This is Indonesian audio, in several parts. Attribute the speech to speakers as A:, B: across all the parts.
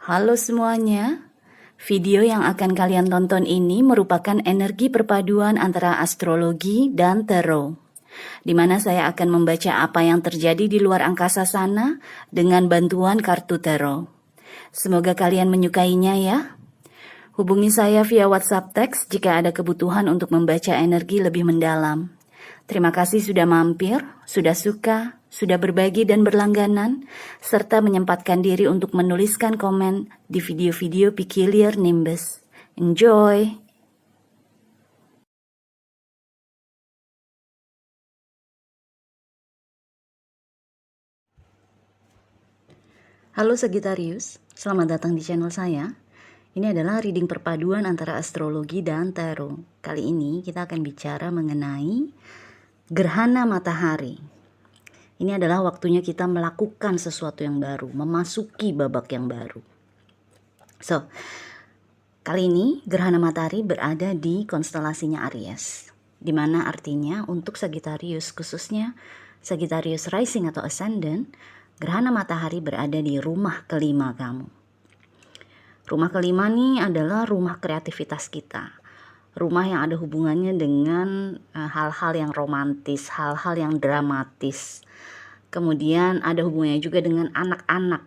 A: Halo semuanya, video yang akan kalian tonton ini merupakan energi perpaduan antara astrologi dan tarot, di mana saya akan membaca apa yang terjadi di luar angkasa sana dengan bantuan kartu tarot. Semoga kalian menyukainya ya. Hubungi saya via WhatsApp teks jika ada kebutuhan untuk membaca energi lebih mendalam. Terima kasih sudah mampir, sudah suka, sudah berbagi dan berlangganan, serta menyempatkan diri untuk menuliskan komen di video-video Peculiar Nimbus. Enjoy! Halo Sagittarius, selamat datang di channel saya. Ini adalah reading perpaduan antara astrologi dan tarot. Kali ini kita akan bicara mengenai gerhana matahari. Ini adalah waktunya kita melakukan sesuatu yang baru, memasuki babak yang baru. So, kali ini gerhana matahari berada di konstelasinya Aries, di mana artinya untuk Sagittarius, khususnya Sagittarius rising atau ascendant, gerhana matahari berada di rumah kelima kamu. Rumah kelima nih adalah rumah kreativitas kita. Rumah yang ada hubungannya dengan hal-hal yang romantis, hal-hal yang dramatis. Kemudian ada hubungannya juga dengan anak-anak.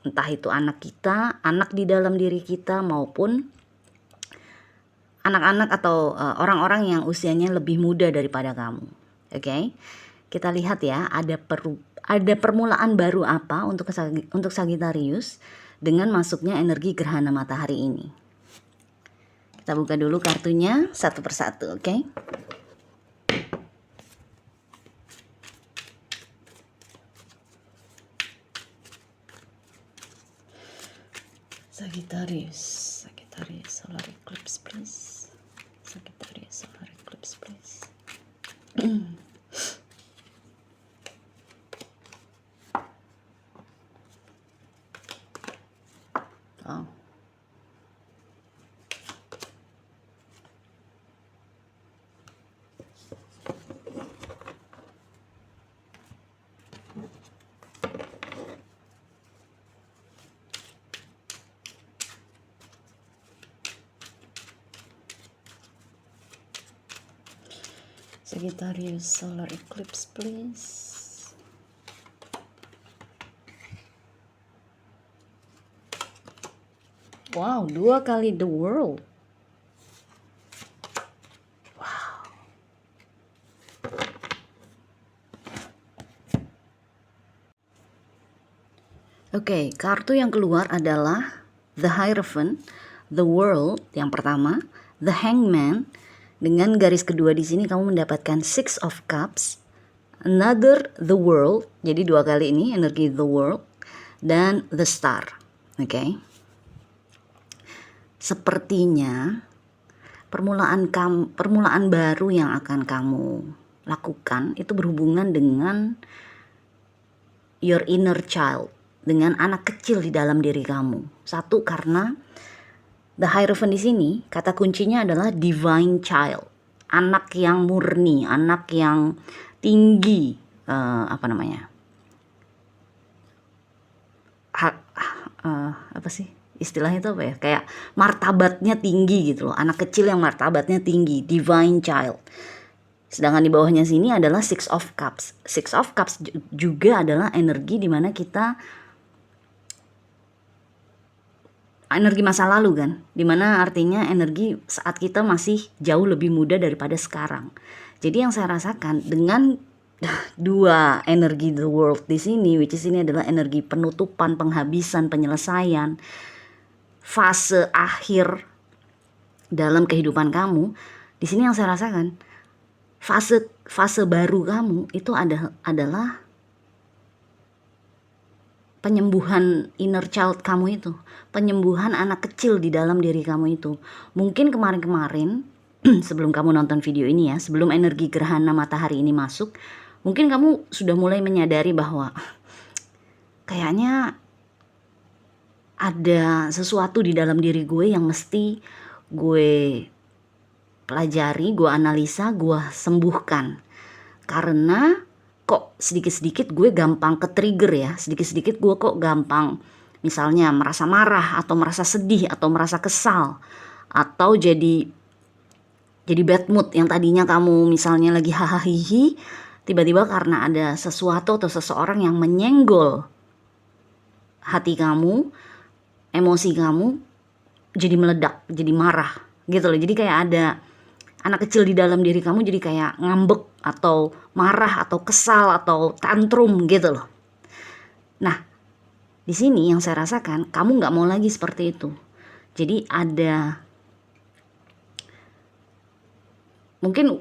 A: Entah itu anak kita, anak di dalam diri kita, maupun anak-anak atau orang-orang yang usianya lebih muda daripada kamu. Oke? Kita lihat ya, ada permulaan baru apa untuk Sagittarius dengan masuknya energi gerhana matahari ini. Kita buka dulu kartunya satu persatu, oke? Sagittarius solar eclipse please. Sagittarius solar eclipse please. Oh. Sagittarius solar eclipse please. Wow, 2 kali the world. Wow. Oke, kartu yang keluar adalah the Hierophant, the world yang pertama, the hangman. Dengan garis kedua di sini kamu mendapatkan Six of Cups, another the world. Jadi 2 kali ini energi the world dan the star. Oke. Sepertinya permulaan baru yang akan kamu lakukan itu berhubungan dengan your inner child, dengan anak kecil di dalam diri kamu. Satu, karena the Hierophant di sini kata kuncinya adalah divine child, anak yang murni, anak yang tinggi, apa sih istilahnya itu apa ya, kayak martabatnya tinggi gitu loh, anak kecil yang martabatnya tinggi, divine child. Sedangkan di bawahnya sini adalah Six of Cups. Six of Cups juga adalah energi di mana kita energi masa lalu kan, dimana artinya energi saat kita masih jauh lebih muda daripada sekarang. Jadi yang saya rasakan dengan 2 energi the world di sini, which is ini adalah energi penutupan, penghabisan, penyelesaian, fase akhir dalam kehidupan kamu. Di sini yang saya rasakan fase baru kamu itu adalah penyembuhan inner child kamu itu, penyembuhan anak kecil di dalam diri kamu itu. Mungkin kemarin-kemarin sebelum kamu nonton video ini ya, sebelum energi gerhana matahari ini masuk, mungkin kamu sudah mulai menyadari bahwa kayaknya ada sesuatu di dalam diri gue yang mesti gue pelajari, gue analisa, gue sembuhkan. Karena kok sedikit-sedikit gue gampang ke trigger ya, sedikit-sedikit gue kok gampang misalnya merasa marah atau merasa sedih atau merasa kesal atau jadi bad mood yang tadinya kamu misalnya lagi hahaha, tiba-tiba karena ada sesuatu atau seseorang yang menyenggol hati kamu, emosi kamu jadi meledak, jadi marah gitu loh. Jadi kayak ada anak kecil di dalam diri kamu jadi kayak ngambek atau marah atau kesal atau tantrum gitu loh. Nah, di sini yang saya rasakan kamu nggak mau lagi seperti itu. Jadi ada mungkin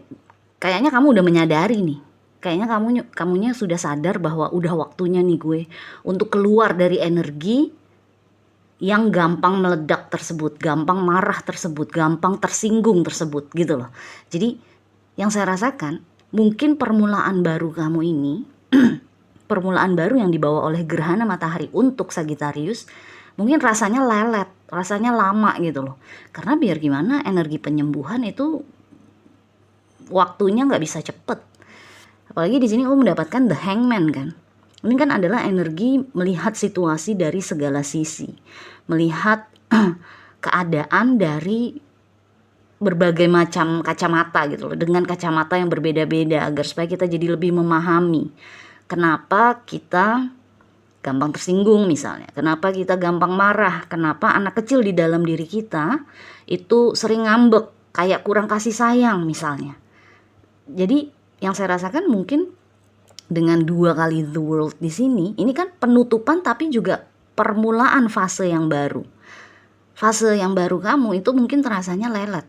A: kayaknya kamu udah menyadari nih. Kayaknya kamunya sudah sadar bahwa udah waktunya nih gue untuk keluar dari energi yang gampang meledak tersebut, gampang marah tersebut, gampang tersinggung tersebut gitu loh. Jadi yang saya rasakan mungkin permulaan baru kamu ini permulaan baru yang dibawa oleh gerhana matahari untuk Sagittarius mungkin rasanya lelet, rasanya lama gitu loh. Karena biar gimana energi penyembuhan itu waktunya nggak bisa cepet. Apalagi di sini kamu mendapatkan the hangman kan. Ini kan adalah energi melihat situasi dari segala sisi, melihat keadaan dari berbagai macam kacamata gitu loh, dengan kacamata yang berbeda-beda agar supaya kita jadi lebih memahami kenapa kita gampang tersinggung misalnya, kenapa kita gampang marah, kenapa anak kecil di dalam diri kita itu sering ngambek, kayak kurang kasih sayang misalnya. Jadi yang saya rasakan mungkin dengan 2 kali the world di sini, ini kan penutupan tapi juga permulaan fase yang baru. Fase yang baru kamu itu mungkin terasanya lelet.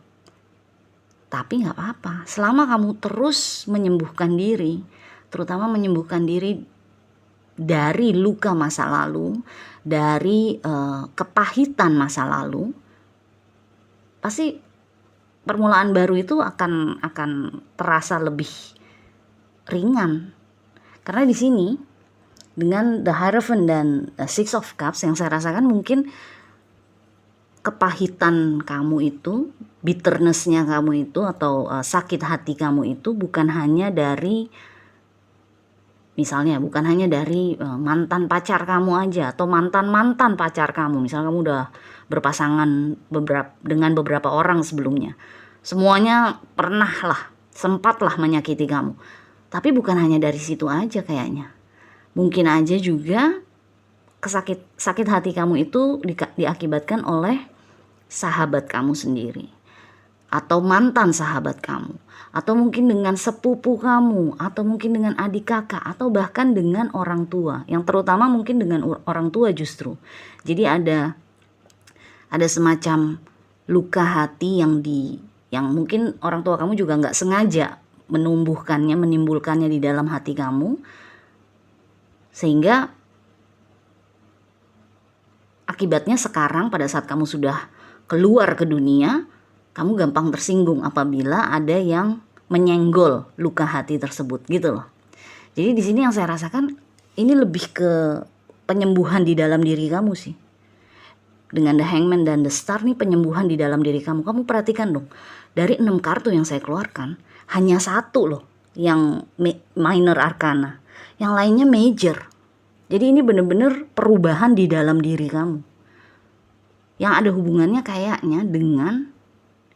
A: Tapi gak apa-apa, selama kamu terus menyembuhkan diri, terutama menyembuhkan diri dari luka masa lalu, dari kepahitan masa lalu, pasti permulaan baru itu akan terasa lebih ringan. Karena di sini dengan the Hierophant dan Six of Cups yang saya rasakan mungkin kepahitan kamu itu, bitternessnya kamu itu atau sakit hati kamu itu bukan hanya dari misalnya bukan hanya dari mantan pacar kamu aja atau mantan pacar kamu. Misalnya kamu udah berpasangan dengan beberapa orang sebelumnya, semuanya pernah lah, sempatlah menyakiti kamu. Tapi bukan hanya dari situ aja kayaknya. Mungkin aja juga sakit hati kamu itu diakibatkan oleh sahabat kamu sendiri, atau mantan sahabat kamu, atau mungkin dengan sepupu kamu, atau mungkin dengan adik kakak, atau bahkan dengan orang tua, yang terutama mungkin dengan orang tua justru. Jadi ada semacam luka hati yang mungkin orang tua kamu juga nggak sengaja menimbulkannya di dalam hati kamu, sehingga akibatnya sekarang pada saat kamu sudah keluar ke dunia, kamu gampang tersinggung apabila ada yang menyenggol luka hati tersebut gitu loh. Jadi di sini yang saya rasakan ini lebih ke penyembuhan di dalam diri kamu sih. Dengan the Hangman dan the Star nih, penyembuhan di dalam diri kamu. Kamu perhatikan dong, dari 6 kartu yang saya keluarkan, hanya 1 loh yang minor arcana, yang lainnya major. Jadi ini benar-benar perubahan di dalam diri kamu, yang ada hubungannya kayaknya dengan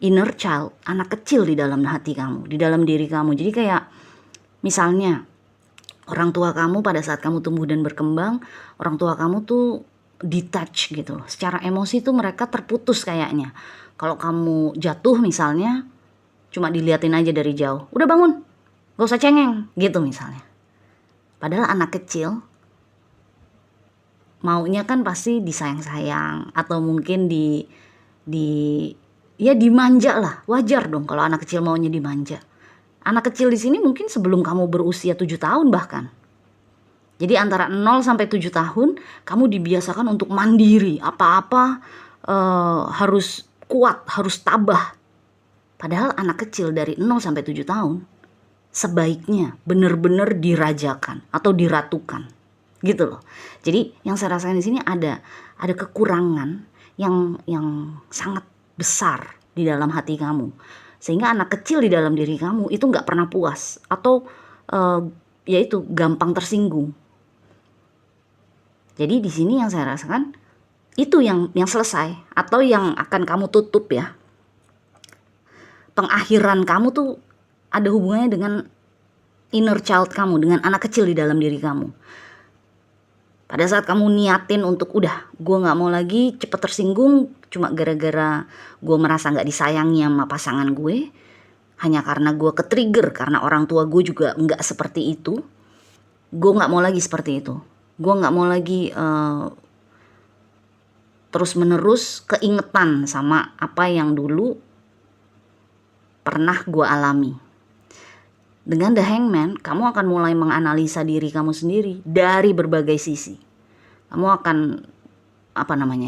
A: inner child, anak kecil di dalam hati kamu, di dalam diri kamu. Jadi kayak misalnya orang tua kamu pada saat kamu tumbuh dan berkembang, orang tua kamu tuh detach gitu loh. Secara emosi tuh mereka terputus kayaknya. Kalau kamu jatuh misalnya, cuma diliatin aja dari jauh, udah bangun, gak usah cengeng gitu misalnya. Padahal anak kecil maunya kan pasti disayang-sayang, atau mungkin dimanja lah. Wajar dong kalau anak kecil maunya dimanja. Anak kecil di sini mungkin sebelum kamu berusia 7 tahun bahkan. Jadi antara 0 sampai 7 tahun kamu dibiasakan untuk mandiri, apa-apa harus kuat, harus tabah. Padahal anak kecil dari 0 sampai 7 tahun sebaiknya benar-benar dirajakan atau diratukan. Gitu loh. Jadi yang saya rasakan di sini ada kekurangan yang sangat besar di dalam hati kamu, sehingga anak kecil di dalam diri kamu itu nggak pernah puas atau yaitu gampang tersinggung. Jadi di sini yang saya rasakan Itu yang selesai atau yang akan kamu tutup ya. Pengakhiran kamu tuh ada hubungannya dengan inner child kamu, dengan anak kecil di dalam diri kamu. Pada saat kamu niatin untuk udah gue gak mau lagi cepet tersinggung cuma gara-gara gue merasa gak disayangi sama pasangan gue, hanya karena gue ke-trigger karena orang tua gue juga gak seperti itu, gue gak mau lagi seperti itu. Gue gak mau lagi terus menerus keingetan sama apa yang dulu pernah gue alami. Dengan The Hangman, kamu akan mulai menganalisa diri kamu sendiri dari berbagai sisi. Kamu akan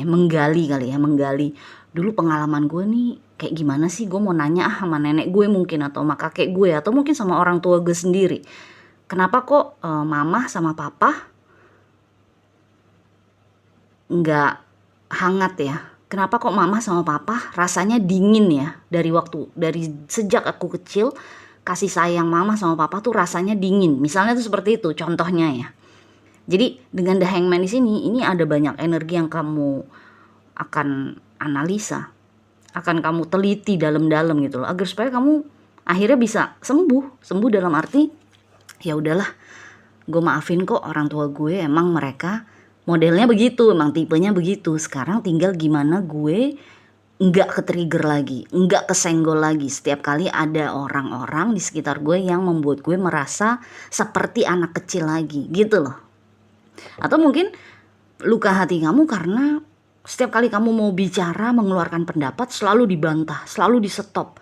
A: menggali dulu pengalaman gue nih kayak gimana sih. Gue mau nanya sama nenek gue mungkin, atau sama kakek gue, atau mungkin sama orang tua gue sendiri. Kenapa kok mama sama papa nggak hangat ya? Kenapa kok mama sama papa rasanya dingin ya? Dari sejak aku kecil, kasih sayang mama sama papa tuh rasanya dingin. Misalnya tuh seperti itu contohnya ya. Jadi dengan The Hangman di sini, ini ada banyak energi yang kamu akan analisa, akan kamu teliti dalam-dalam gitu loh, agar supaya kamu akhirnya bisa sembuh dalam arti ya udahlah, gue maafin kok orang tua gue, emang mereka modelnya begitu, emang tipenya begitu. Sekarang tinggal gimana gue nggak ke-trigger lagi, nggak kesenggol lagi setiap kali ada orang-orang di sekitar gue yang membuat gue merasa seperti anak kecil lagi gitu loh. Atau mungkin luka hati kamu karena setiap kali kamu mau bicara, mengeluarkan pendapat, selalu dibantah, selalu di-stop,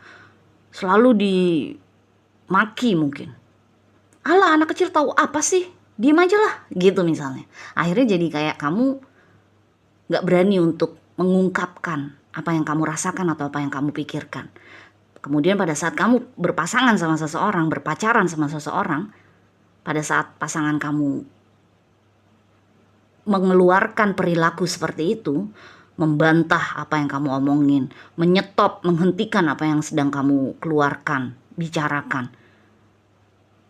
A: selalu dimaki mungkin. Alah, anak kecil tahu apa sih? Diem aja lah gitu misalnya. Akhirnya jadi kayak kamu gak berani untuk mengungkapkan apa yang kamu rasakan atau apa yang kamu pikirkan. Kemudian pada saat kamu berpasangan sama seseorang, berpacaran sama seseorang, pada saat pasangan kamu mengeluarkan perilaku seperti itu, membantah apa yang kamu omongin, menyetop, menghentikan apa yang sedang kamu keluarkan, bicarakan,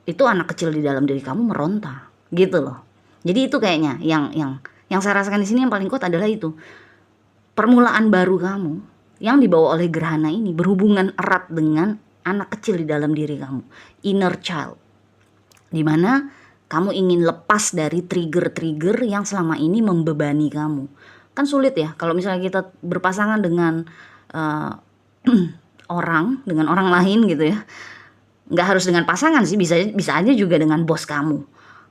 A: itu anak kecil di dalam diri kamu meronta gitu loh. Jadi itu kayaknya yang saya rasakan di sini yang paling kuat adalah itu. Permulaan baru kamu yang dibawa oleh gerhana ini berhubungan erat dengan anak kecil di dalam diri kamu, inner child, dimana kamu ingin lepas dari trigger-trigger yang selama ini membebani kamu. Kan sulit ya kalau misalnya kita berpasangan dengan dengan orang lain gitu ya. Nggak harus dengan pasangan sih, bisa aja juga dengan bos kamu.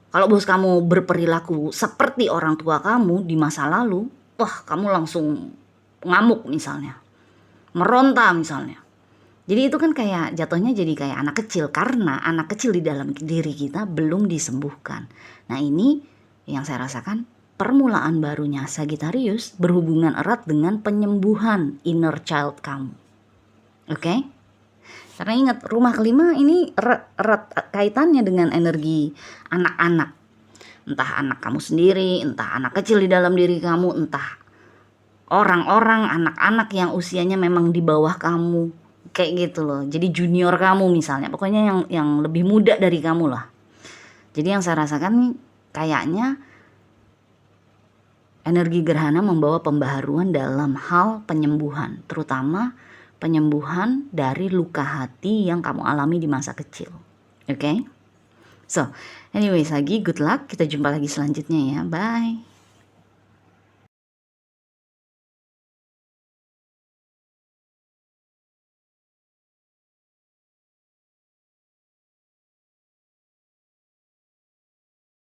A: Kalau bos kamu berperilaku seperti orang tua kamu di masa lalu, wah kamu langsung ngamuk misalnya, meronta misalnya. Jadi itu kan kayak jatuhnya jadi kayak anak kecil, karena anak kecil di dalam diri kita belum disembuhkan. Nah ini yang saya rasakan, permulaan barunya Sagittarius berhubungan erat dengan penyembuhan inner child kamu. Oke? Karena ingat, rumah kelima ini erat kaitannya dengan energi anak-anak. Entah anak kamu sendiri, entah anak kecil di dalam diri kamu, entah orang-orang, anak-anak yang usianya memang di bawah kamu, kayak gitu loh. Jadi junior kamu misalnya, pokoknya yang lebih muda dari kamu lah. Jadi yang saya rasakan kayaknya energi gerhana membawa pembaharuan dalam hal penyembuhan, terutama penyembuhan dari luka hati yang kamu alami di masa kecil. Oke? So, anyways lagi, good luck. Kita jumpa lagi selanjutnya ya. Bye.